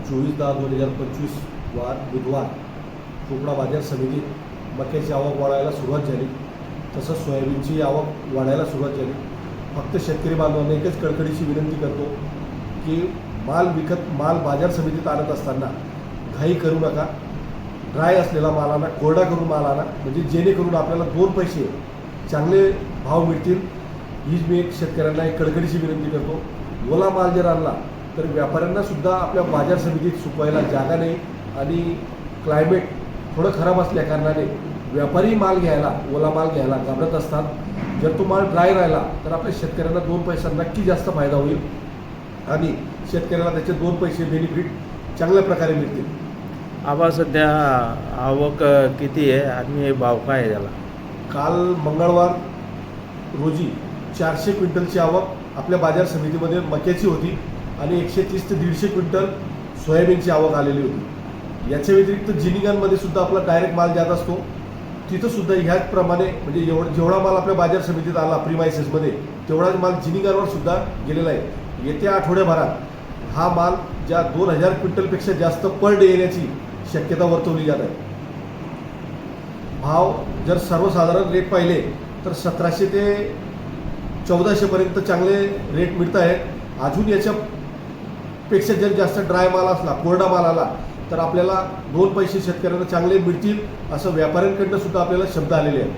24/10/2025 वार बुधवार कोकणा बाजार समितीत मक्याची आवक वाढायला सुरुवात झाली. तसंच सोयाबीनची आवक वाढायला सुरुवात झाली. फक्त शेतकरी बांधवांना एकच कळकळीची विनंती करतो की माल बाजार समितीत आणत असताना घाई करू नका. ड्राय असलेला माल आणा, कोरडा करून माल आणा, म्हणजे जेणेकरून आपल्याला 2 पैसे चांगले भाव मिळतील. हीच मी शेतकऱ्यांना एक कळकळीची विनंती करतो. ओला माल जर आणला तर व्यापाऱ्यांना सुद्धा आपल्या बाजार समितीत सुकवायला जागा नाही आणि क्लायमेट थोडं खराब असल्या कारणाने व्यापारी ओला माल घ्यायला घाबरत असतात. जर तो माल ड्राय राहिला तर आपल्या शेतकऱ्यांना 2 पैसा नक्की जास्त फायदा होईल आणि शेतकऱ्याला त्याचे 2 पैसे बेनिफिट चांगल्या प्रकारे मिळतील. आबा सध्या आवक किती आहे आणि भाव काय आहे त्याला? काल मंगळवार रोजी 400 क्विंटलची आवक आपल्या बाजार समितीमध्ये मक्याची होती आणि 130 ते 150 क्विंटल सोयाबीनची आवक आलेली होती. याच्या व्यतिरिक्त जिनिंगांमध्ये सुद्धा आपला डायरेक्ट माल जात असतो. तिथं सुद्धा ह्याचप्रमाणे म्हणजे जेवढा माल आपल्या बाजार समितीत आला प्रीमायसेसमध्ये तेवढाच माल जिनिंगांवर सुद्धा गेलेला आहे. येत्या आठवड्याभरात हा माल ज्या 2000 क्विंटलपेक्षा जास्त पर डे येण्याची शक्यता वर्तवली जात आहे. भाव जर सर्वसाधारण रेट पाहिले तर 1700 ते 1400 पर्यंत चांगले रेट मिळत आहेत. अजून याच्यापेक्षा जर जास्त ड्राय माल असला, कोरडा माल आला तर आपल्याला 2 पैसे शेतकऱ्यांना चांगले मिळतील असं व्यापाऱ्यांकडनं सुद्धा आपल्याला शब्द आलेले आहेत.